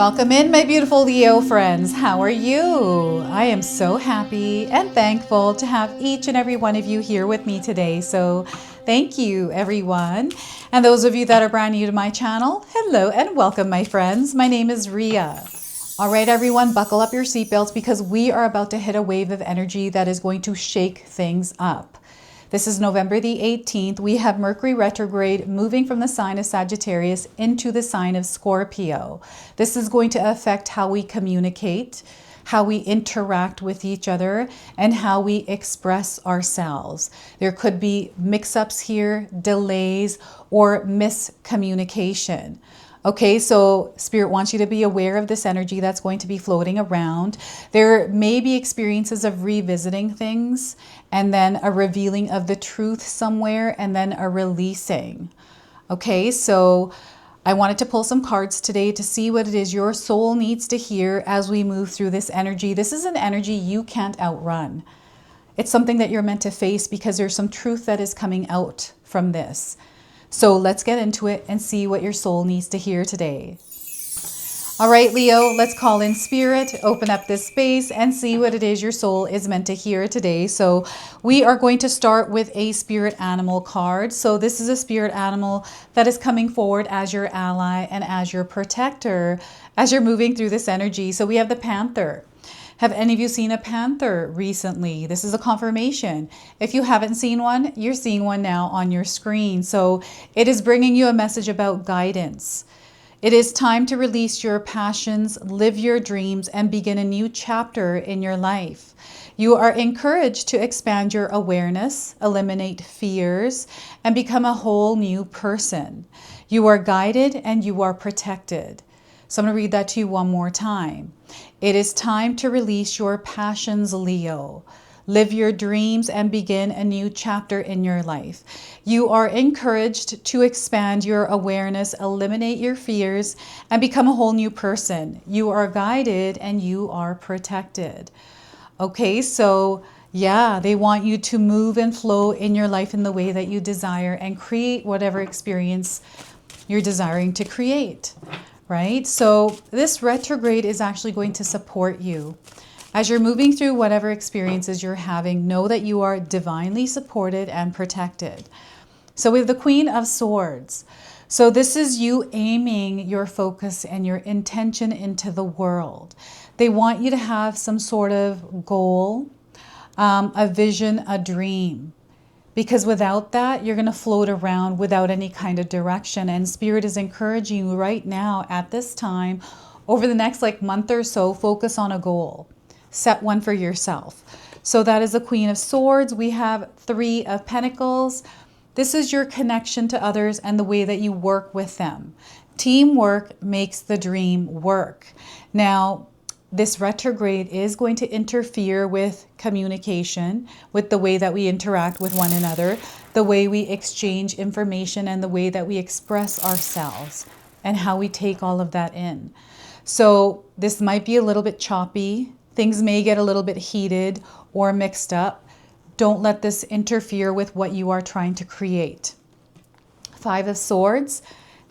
Welcome in, my beautiful Leo friends. How are you? I am so happy and thankful to have each and every one of you here with me today. So thank you, everyone. And those of you that are brand new to my channel, hello and welcome, my friends. My name is Ria. All right, everyone, buckle up your seatbelts because we are about to hit a wave of energy that is going to shake things up. This is November the 18th. We have Mercury retrograde moving from the sign of Sagittarius into the sign of Scorpio. This is going to affect how we communicate, how we interact with each other, and how we express ourselves. There could be mix-ups here, delays, or miscommunication. Okay, so Spirit wants you to be aware of this energy that's going to be floating around. There may be experiences of revisiting things and then a revealing of the truth somewhere and then a releasing. Okay, so I wanted to pull some cards today to see what it is your soul needs to hear as we move through this energy. This is an energy you can't outrun. It's something that you're meant to face because there's some truth that is coming out from this. So let's get into it and see what your soul needs to hear today. All right, Leo, let's call in Spirit, open up this space and see what it is your soul is meant to hear today. So we are going to start with a spirit animal card. So this is a spirit animal that is coming forward as your ally and as your protector as you're moving through this energy. So we have the Panther. Have any of you seen a panther recently? This is a confirmation. If you haven't seen one, you're seeing one now on your screen. So it is bringing you a message about guidance. It is time to release your passions, live your dreams, and begin a new chapter in your life. You are encouraged to expand your awareness, eliminate fears, and become a whole new person. You are guided and you are protected. So I'm going to read that to you one more time. It is time to release your passions, Leo. Live your dreams and begin a new chapter in your life. You are encouraged to expand your awareness, eliminate your fears, and become a whole new person. You are guided and you are protected. Okay, so yeah, they want you to move and flow in your life in the way that you desire and create whatever experience you're desiring to create. Right? So this retrograde is actually going to support you. As you're moving through whatever experiences you're having, know that you are divinely supported and protected. So we have the Queen of Swords. So this is you aiming your focus and your intention into the world. They want you to have some sort of goal, a vision, a dream. Because without that, you're going to float around without any kind of direction. And Spirit is encouraging you right now at this time, over the next month or so, focus on a goal. Set one for yourself. So that is the Queen of Swords. We have Three of Pentacles. This is your connection to others and the way that you work with them. Teamwork makes the dream work. Now, this retrograde is going to interfere with communication, with the way that we interact with one another, the way we exchange information, and the way that we express ourselves, and how we take all of that in. So this might be a little bit choppy. Things may get a little bit heated or mixed up. Don't let this interfere with what you are trying to create. Five of Swords.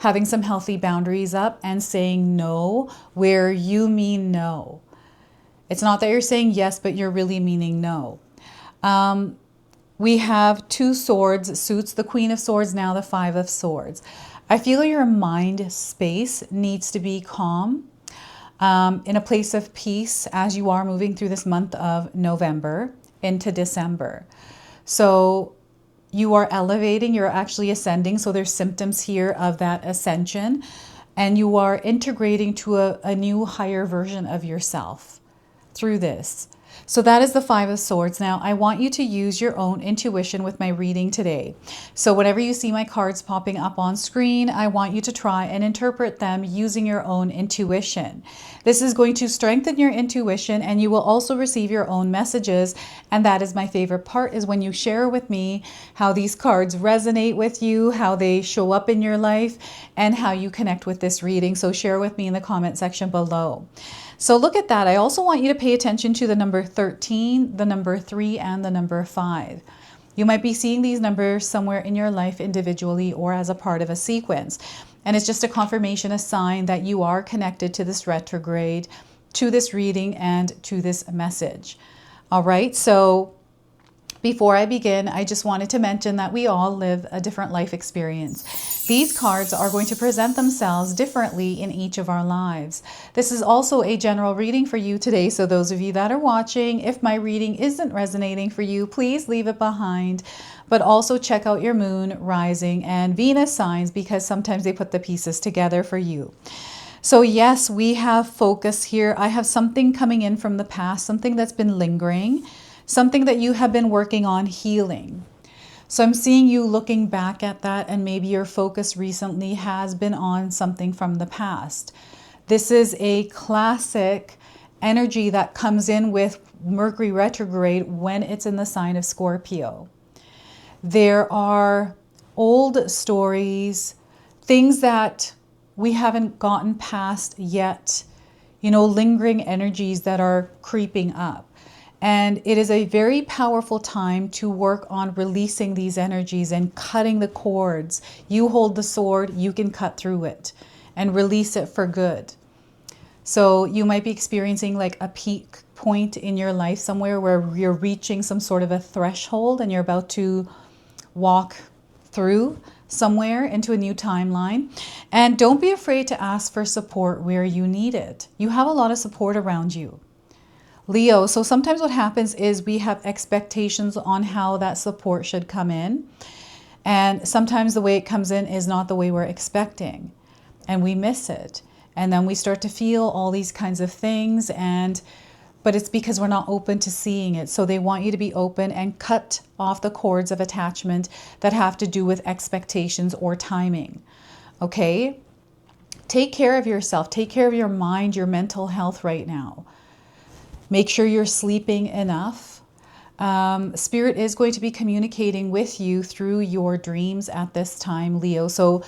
Having some healthy boundaries up and saying no where you mean no. It's not that you're saying yes, but you're really meaning no. We have Two Swords suits, the Queen of Swords, now the Five of Swords. I feel your mind space needs to be calm, in a place of peace as you are moving through this month of November into December. So you are elevating, you're actually ascending. So there's symptoms here of that ascension, and you are integrating to a new higher version of yourself through this. So that is the Five of Swords. Now, I want you to use your own intuition with my reading today. So whenever you see my cards popping up on screen, I want you to try and interpret them using your own intuition. This is going to strengthen your intuition, and you will also receive your own messages. And that is my favorite part, is when you share with me how these cards resonate with you, how they show up in your life, and how you connect with this reading. So share with me in the comment section below. So look at that. I also want you to pay attention to the number 13, the number 3, and the number 5. You might be seeing these numbers somewhere in your life individually or as a part of a sequence. And it's just a confirmation, a sign that you are connected to this retrograde, to this reading, and to this message. All right, so before I begin, I just wanted to mention that we all live a different life experience. These cards are going to present themselves differently in each of our lives. This is also a general reading for you today, so those of you that are watching, if my reading isn't resonating for you, please leave it behind. But also check out your moon, rising, and Venus signs, because sometimes they put the pieces together for you. So yes, we have focus here. I have something coming in from the past, something that's been lingering, something that you have been working on healing. So I'm seeing you looking back at that, and maybe your focus recently has been on something from the past. This is a classic energy that comes in with Mercury retrograde when it's in the sign of Scorpio. There are old stories, things that we haven't gotten past yet, lingering energies that are creeping up. And it is a very powerful time to work on releasing these energies and cutting the cords. You hold the sword, you can cut through it and release it for good. So you might be experiencing like a peak point in your life somewhere where you're reaching some sort of a threshold and you're about to walk through somewhere into a new timeline. And don't be afraid to ask for support where you need it. You have a lot of support around you, Leo. So sometimes what happens is we have expectations on how that support should come in. And sometimes the way it comes in is not the way we're expecting. And we miss it. And then we start to feel all these kinds of things. But it's because we're not open to seeing it. So they want you to be open and cut off the cords of attachment that have to do with expectations or timing. Okay? Take care of yourself. Take care of your mind, your mental health right now. Make sure you're sleeping enough. Spirit is going to be communicating with you through your dreams at this time, Leo. So,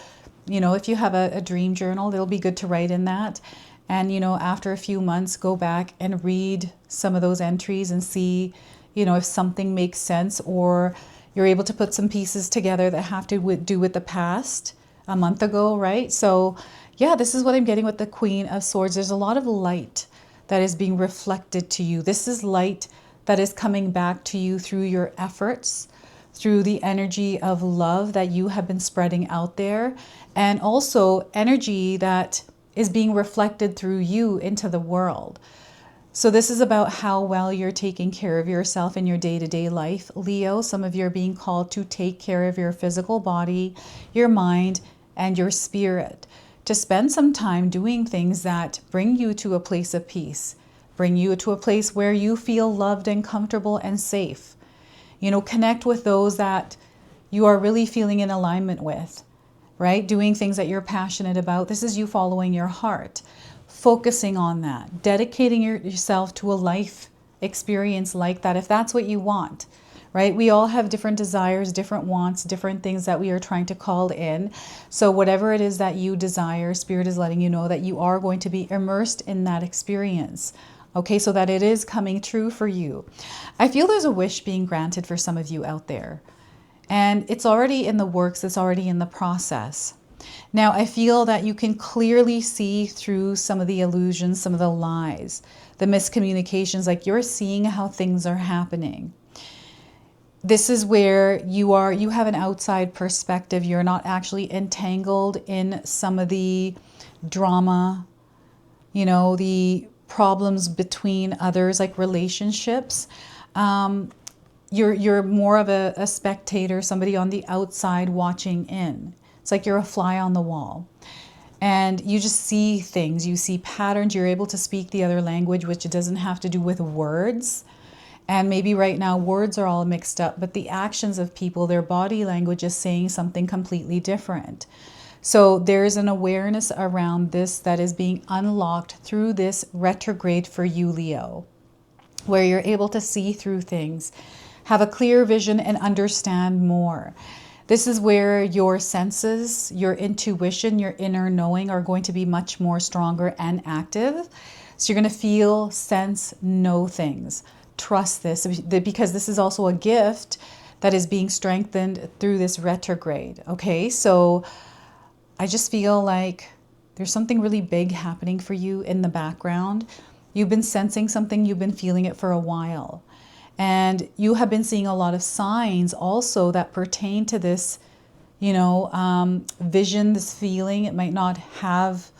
if you have a dream journal, it'll be good to write in that. And, after a few months, go back and read some of those entries and see, if something makes sense, or you're able to put some pieces together that have to do with the past a month ago, right? So, yeah, this is what I'm getting with the Queen of Swords. There's a lot of light that is being reflected to you. This is light that is coming back to you through your efforts, through the energy of love that you have been spreading out there, and also energy that is being reflected through you into the world. So this is about how well you're taking care of yourself in your day-to-day life, Leo. Some of you are being called to take care of your physical body, your mind, and your spirit, to spend some time doing things that bring you to a place of peace, bring you to a place where you feel loved and comfortable and safe. Connect with those that you are really feeling in alignment with, right? Doing things that you're passionate about. This is you following your heart, focusing on that, dedicating yourself to a life experience like that, if that's what you want, right? We all have different desires, different wants, different things that we are trying to call in. So whatever it is that you desire, Spirit is letting you know that you are going to be immersed in that experience. Okay, so that it is coming true for you. I feel there's a wish being granted for some of you out there. And it's already in the works, it's already in the process. Now, I feel that you can clearly see through some of the illusions, some of the lies, the miscommunications, like you're seeing how things are happening. This is where you have an outside perspective. You're not actually entangled in some of the drama, the problems between others, like relationships. You're more of a spectator, somebody on the outside watching in. It's like you're a fly on the wall. And you just see things, you see patterns, you're able to speak the other language, which it doesn't have to do with words. And maybe right now words are all mixed up, but the actions of people, their body language is saying something completely different. So there's an awareness around this that is being unlocked through this retrograde for you, Leo, where you're able to see through things, have a clear vision, and understand more. This is where your senses, your intuition, your inner knowing are going to be much more stronger and active. So you're going to feel, sense, know things. Trust this, because this is also a gift that is being strengthened through this retrograde. Okay, so I just feel like there's something really big happening for you in the background. You've been sensing something, you've been feeling it for a while. And you have been seeing a lot of signs also that pertain to this, vision, this feeling. It might not have,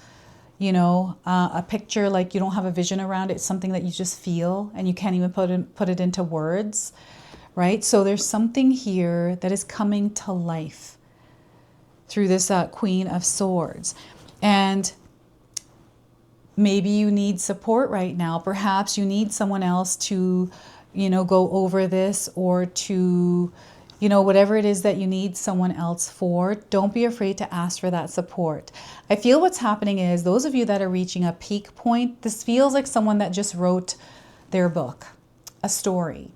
a picture, like you don't have a vision around it. It's something that you just feel and you can't even put it into words, right? So there's something here that is coming to life through this Queen of Swords. And maybe you need support right now. Perhaps you need someone else to, go over this, or to, whatever it is that you need someone else for. Don't be afraid to ask for that support. I feel what's happening is those of you that are reaching a peak point, this feels like someone that just wrote their book, a story,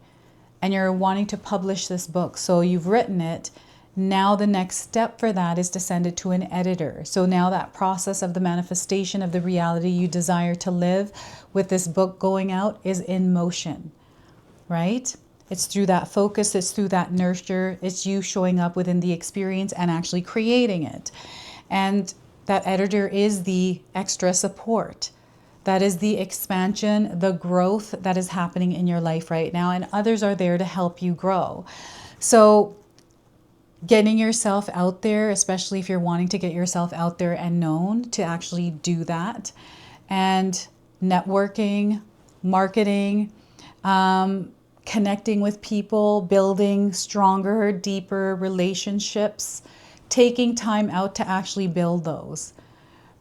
and you're wanting to publish this book. So you've written it. Now the next step for that is to send it to an editor. So now that process of the manifestation of the reality you desire to live with this book going out is in motion, right? It's through that focus, it's through that nurture, it's you showing up within the experience and actually creating it. And that editor is the extra support. That is the expansion, the growth that is happening in your life right now, and others are there to help you grow. So getting yourself out there, especially if you're wanting to get yourself out there and known, to actually do that. And networking, marketing, connecting with people, building stronger, deeper relationships, taking time out to actually build those,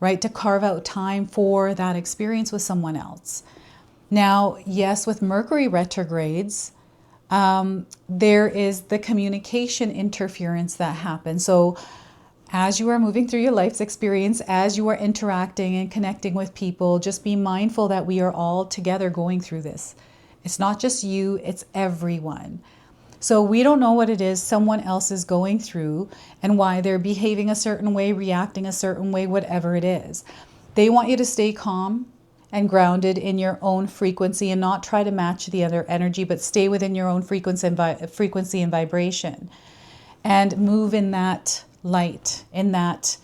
right? To carve out time for that experience with someone else. Now, yes, with Mercury retrogrades, there is the communication interference that happens. So as you are moving through your life's experience, as you are interacting and connecting with people, just be mindful that we are all together going through this. It's not just you, it's everyone. So we don't know what it is someone else is going through and why they're behaving a certain way, reacting a certain way, whatever it is. They want you to stay calm and grounded in your own frequency and not try to match the other energy, but stay within your own frequency and vibration, and move in that light, in that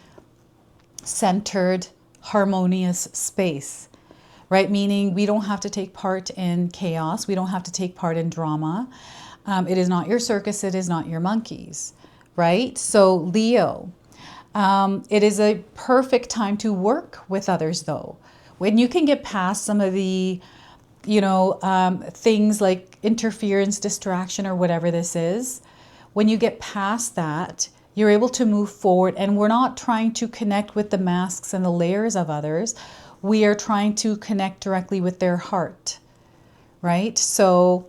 centered, harmonious space, right? Meaning we don't have to take part in chaos. We don't have to take part in drama. It is not your circus. It is not your monkeys, right? So Leo, it is a perfect time to work with others though. When you can get past some of the, things like interference, distraction, or whatever this is, when you get past that, you're able to move forward. And we're not trying to connect with the masks and the layers of others. We are trying to connect directly with their heart, right? So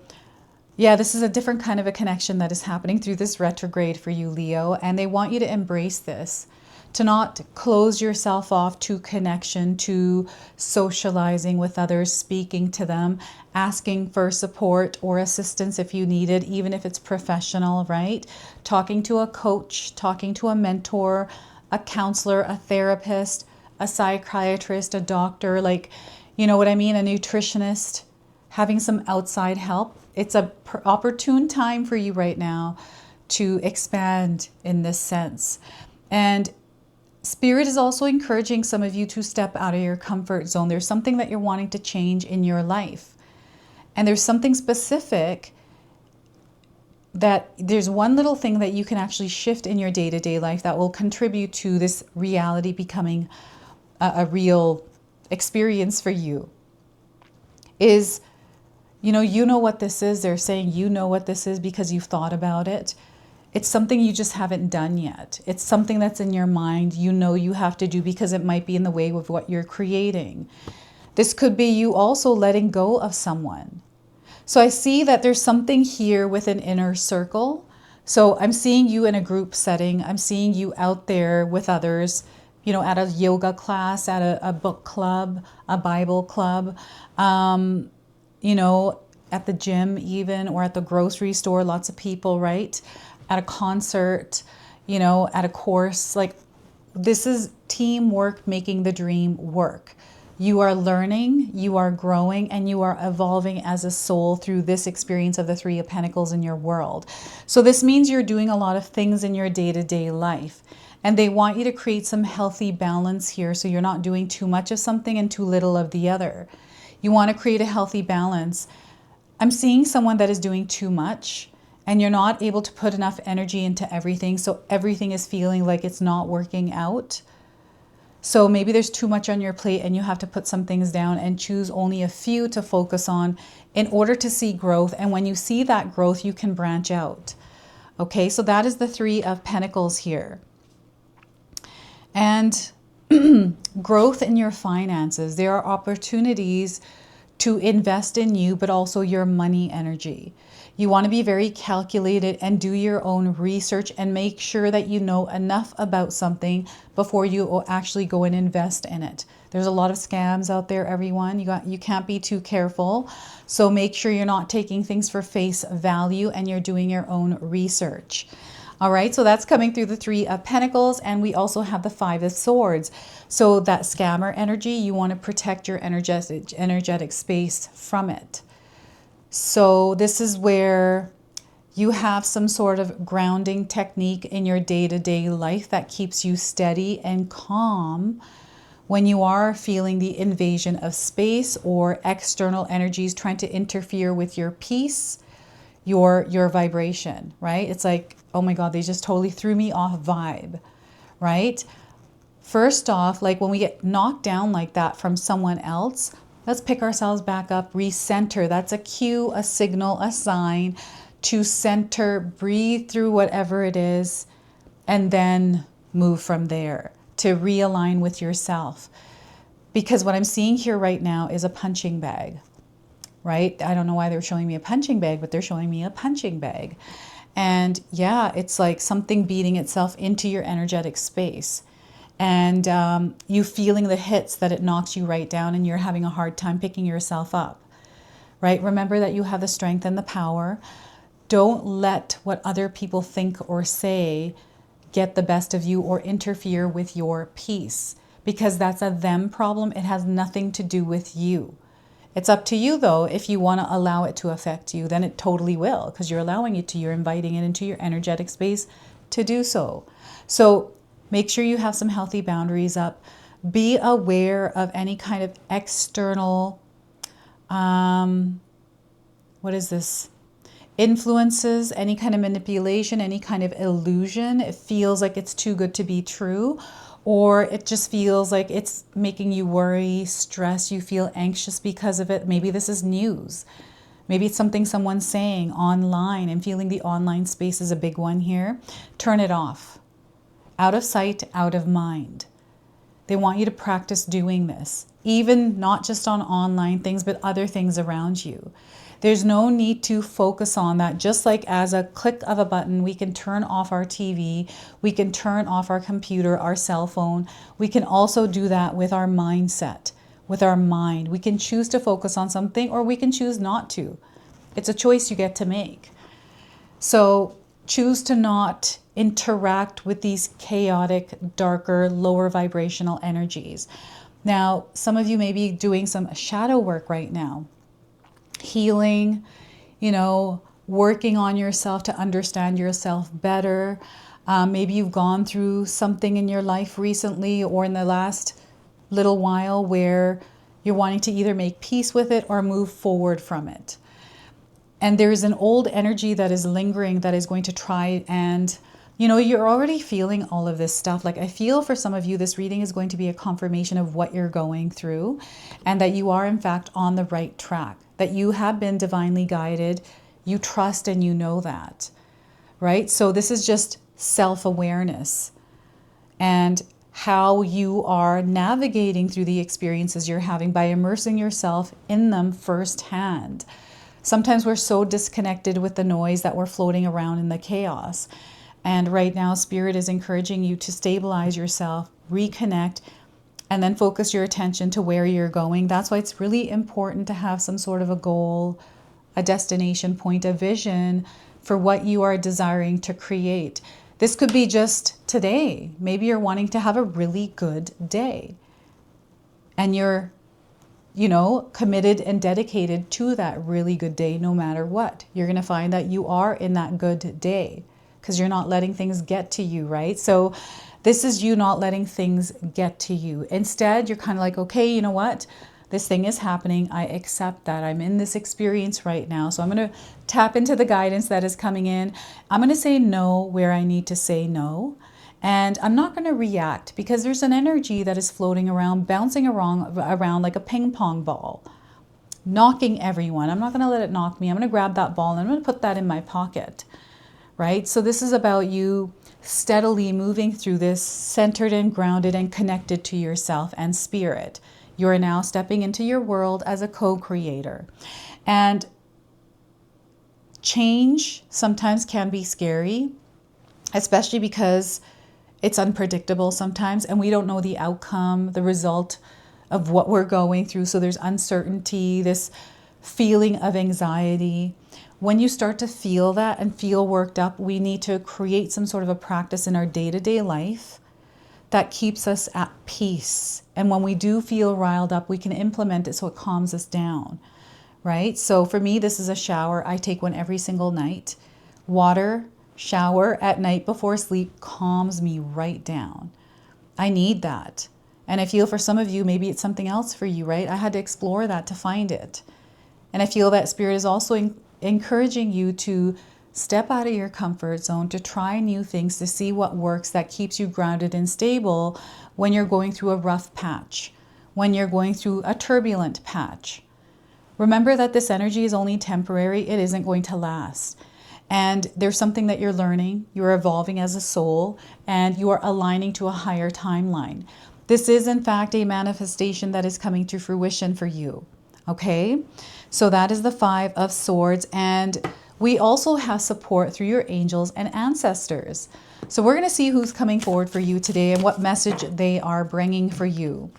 yeah, this is a different kind of a connection that is happening through this retrograde for you, Leo. And they want you to embrace this, to not close yourself off to connection, to socializing with others, speaking to them, asking for support or assistance if you need it, even if it's professional, right? Talking to a coach, talking to a mentor, a counselor, a therapist, a psychiatrist, a doctor, like, you know what I mean? A nutritionist, having some outside help. It's an opportune time for you right now to expand in this sense. And Spirit is also encouraging some of you to step out of your comfort zone. There's something that you're wanting to change in your life. And there's something specific that there's one little thing that you can actually shift in your day-to-day life that will contribute to this reality becoming a real experience for you. Is, you know what this is. They're saying you know what this is because you've thought about it. It's something you just haven't done yet. It's something that's in your mind, you have to do because it might be in the way of what you're creating. This could be you also letting go of someone. So I see that there's something here with an inner circle. So I'm seeing you in a group setting. I'm seeing you out there with others, at a yoga class, at a book club, a Bible club, at the gym even, or at the grocery store, lots of people, right? At a concert, at a course. Like, this is teamwork making the dream work. You are learning, you are growing, and you are evolving as a soul through this experience of the Three of Pentacles in your world. So this means you're doing a lot of things in your day-to-day life. And they want you to create some healthy balance here, so you're not doing too much of something and too little of the other. You want to create a healthy balance. I'm seeing someone that is doing too much, and you're not able to put enough energy into everything, so everything is feeling like it's not working out. So maybe there's too much on your plate and you have to put some things down and choose only a few to focus on in order to see growth. And when you see that growth, you can branch out. Okay, so that is the Three of Pentacles here. And growth in your finances. There are opportunities to invest in you, but also your money energy. You want to be very calculated and do your own research and make sure that you know enough about something before you actually go and invest in it. There's a lot of scams out there, everyone. You can't be too careful. So make sure you're not taking things for face value and you're doing your own research. All right, so that's coming through the Three of Pentacles, and we also have the Five of Swords. So that scammer energy, you want to protect your energetic space from it. So this is where you have some sort of grounding technique in your day-to-day life that keeps you steady and calm when you are feeling the invasion of space or external energies trying to interfere with your peace, your vibration, right? It's like, oh my God, they just totally threw me off vibe, right? First off, like when we get knocked down like that from someone else, let's pick ourselves back up, recenter. That's a cue, a signal, a sign to center, breathe through whatever it is, and then move from there to realign with yourself. Because what I'm seeing here right now is a punching bag, right? I don't know why they're showing me a punching bag, but they're showing me a punching bag. And yeah, it's like something beating itself into your energetic space. And you feeling the hits that it knocks you right down, and you're having a hard time picking yourself up, right? Remember that you have the strength and the power. Don't let what other people think or say get the best of you or interfere with your peace, because that's a them problem. It has nothing to do with you. It's up to you, though. If you want to allow it to affect you, then it totally will, because you're allowing it to, you're inviting it into your energetic space to do so. So make sure you have some healthy boundaries up. Be aware of any kind of external, what is this? Influences, any kind of manipulation, any kind of illusion. It feels like it's too good to be true, or it just feels like it's making you worry, stress, you feel anxious because of it. Maybe this is news. Maybe it's something someone's saying online, and feeling the online space is a big one here. Turn it off. Out of sight, out of mind. They want you to practice doing this, even not just on online things, but other things around you. There's no need to focus on that. Just like as a click of a button, we can turn off our TV, we can turn off our computer, our cell phone. We can also do that with our mindset, with our mind. We can choose to focus on something, or we can choose not to. It's a choice you get to make. So choose to not interact with these chaotic, darker, lower vibrational energies. Now, some of you may be doing some shadow work right now. Healing, working on yourself to understand yourself better. Maybe you've gone through something in your life recently or in the last little while where you're wanting to either make peace with it or move forward from it. And there's an old energy that is lingering that is going to try and, you're already feeling all of this stuff. Like, I feel for some of you, this reading is going to be a confirmation of what you're going through, and that you are in fact on the right track, that you have been divinely guided. You trust and you know that, right? So this is just self-awareness and how you are navigating through the experiences you're having by immersing yourself in them firsthand. Sometimes we're so disconnected with the noise that we're floating around in the chaos. And right now, Spirit is encouraging you to stabilize yourself, reconnect, and then focus your attention to where you're going. That's why it's really important to have some sort of a goal, a destination point, a vision for what you are desiring to create. This could be just today. Maybe you're wanting to have a really good day, and you're committed and dedicated to that really good day no matter what. You're going to find that you are in that good day because you're not letting things get to you, right? So This is you not letting things get to you. Instead, you're kind of like, okay, you know what? This thing is happening. I accept that. I'm in this experience right now. So I'm going to tap into the guidance that is coming in. I'm going to say no where I need to say no. And I'm not going to react because there's an energy that is floating around, bouncing around like a ping pong ball, knocking everyone. I'm not going to let it knock me. I'm going to grab that ball and I'm going to put that in my pocket, right? So this is about you steadily moving through this, centered and grounded and connected to yourself and spirit. You are now stepping into your world as a co-creator. And change sometimes can be scary, especially because it's unpredictable sometimes and we don't know the outcome, the result of what we're going through. So there's uncertainty, this feeling of anxiety. When you start to feel that and feel worked up, we need to create some sort of a practice in our day-to-day life that keeps us at peace. And when we do feel riled up, we can implement it so it calms us down, right? So for me, this is a shower. I take one every single night. Water, shower at night before sleep calms me right down. I need that. And I feel for some of you, maybe it's something else for you, right? I had to explore that to find it. And I feel that Spirit is also encouraging you to step out of your comfort zone, to try new things, to see what works that keeps you grounded and stable when you're going through a rough patch, when you're going through a turbulent patch. Remember that this energy is only temporary. It isn't going to last. And there's something that you're learning. You're evolving as a soul and you are aligning to a higher timeline. This is, in fact, a manifestation that is coming to fruition for you. Okay? So that is the 5 of Swords. And we also have support through your angels and ancestors. So we're going to see who's coming forward for you today and what message they are bringing for you.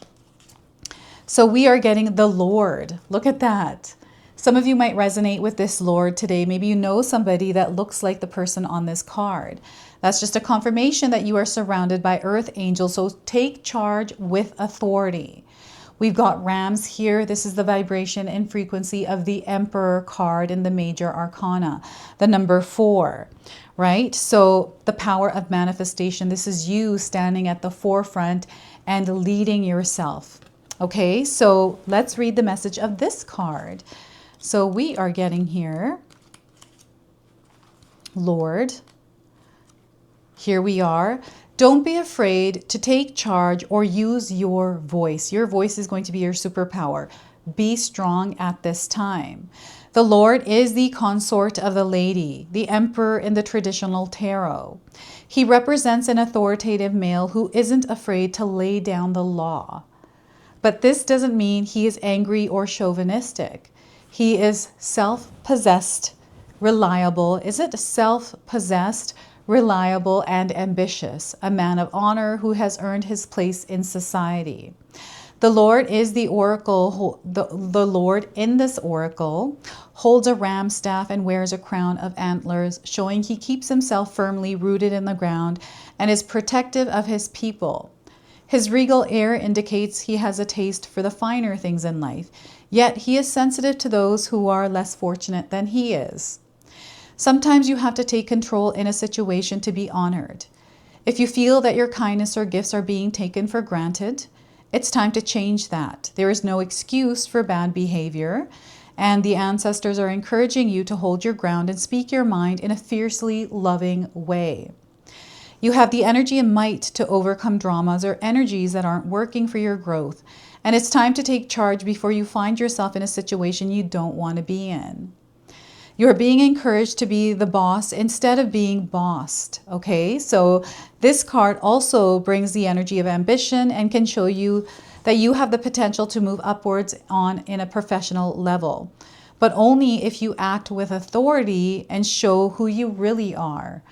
So we are getting the Lord. Look at that. Some of you might resonate with this Lord today. Maybe you know somebody that looks like the person on this card. That's just a confirmation that you are surrounded by earth angels. So take charge with authority. We've got rams here. This is the vibration and frequency of the Emperor card in the major arcana, the number 4, right? So the power of manifestation. This is you standing at the forefront and leading yourself. Okay, so let's read the message of this card. So we are getting here, Lord. Here we are. Don't be afraid to take charge or use your voice. Your voice is going to be your superpower. Be strong at this time. The Lord is the consort of the lady, the emperor in the traditional tarot. He represents an authoritative male who isn't afraid to lay down the law. But this doesn't mean he is angry or chauvinistic. He is self-possessed, reliable. Is it self-possessed, reliable, and ambitious? A man of honor who has earned his place in society. The Lord is the oracle. The Lord in this oracle holds a ram staff and wears a crown of antlers, showing he keeps himself firmly rooted in the ground and is protective of his people. His regal air indicates he has a taste for the finer things in life, yet he is sensitive to those who are less fortunate than he is. Sometimes you have to take control in a situation to be honored. If you feel that your kindness or gifts are being taken for granted, it's time to change that. There is no excuse for bad behavior, and the ancestors are encouraging you to hold your ground and speak your mind in a fiercely loving way. You have the energy and might to overcome dramas or energies that aren't working for your growth. And it's time to take charge before you find yourself in a situation you don't want to be in. You're being encouraged to be the boss instead of being bossed. Okay, so this card also brings the energy of ambition and can show you that you have the potential to move upwards in a professional level, but only if you act with authority and show who you really are.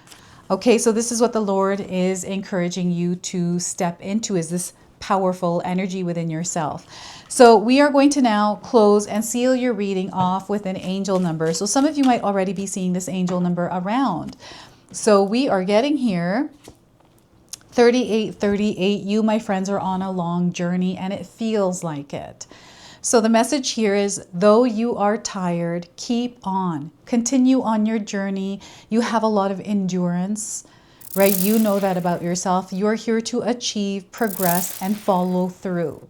Okay, so this is what the Lord is encouraging you to step into, is this powerful energy within yourself. So we are going to now close and seal your reading off with an angel number. So some of you might already be seeing this angel number around. So we are getting here 3838. You, my friends, are on a long journey and it feels like it. So the message here is, though you are tired, keep on. Continue on your journey. You have a lot of endurance, right? You know that about yourself. You're here to achieve, progress, and follow through.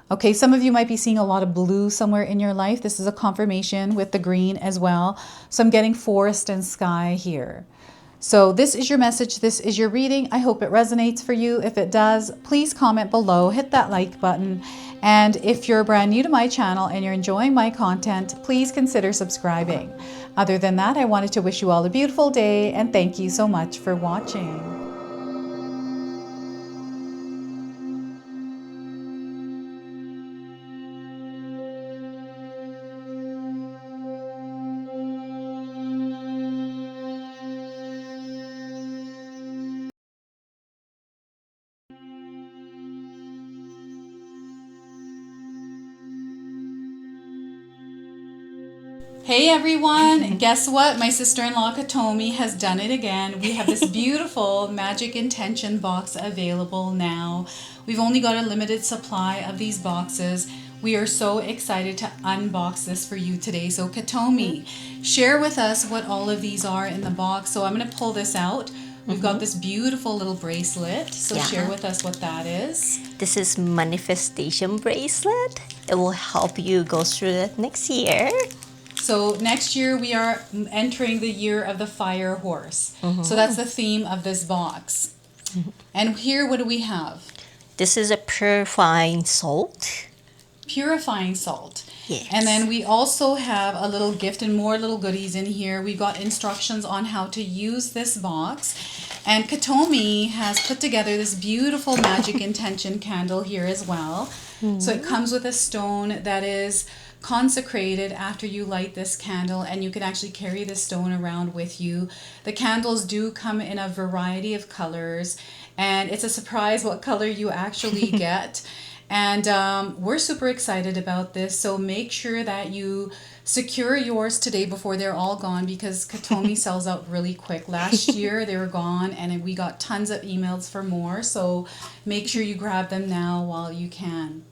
Okay, some of you might be seeing a lot of blue somewhere in your life. This is a confirmation with the green as well. So I'm getting forest and sky here. So this is your message. This is your reading. I hope it resonates for you. If it does, please comment below, hit that like button. And if you're brand new to my channel and you're enjoying my content, please consider subscribing. Other than that, I wanted to wish you all a beautiful day and thank you so much for watching. Hey everyone, guess what? My sister-in-law Katomi has done it again. We have this beautiful magic intention box available now. We've only got a limited supply of these boxes. We are so excited to unbox this for you today. So Katomi, share with us what all of these are in the box. So I'm going to pull this out. We've got this beautiful little bracelet. So share with us what that is. This is manifestation bracelet. It will help you go through it next year. So next year we are entering the year of the fire horse. So that's the theme of this box. And here, what do we have? This is a purifying salt. Purifying salt. Yes. And then we also have a little gift and more little goodies in here. We've got instructions on how to use this box. And Katomi has put together this beautiful magic intention candle here as well. So it comes with a stone that is consecrated after you light this candle, and you can actually carry this stone around with you. The candles do come in a variety of colors, and it's a surprise what color you actually get. And we're super excited about this, so make sure that you secure yours today before they're all gone, because Katomi sells out really quick. Last year they were gone and we got tons of emails for more, so make sure you grab them now while you can.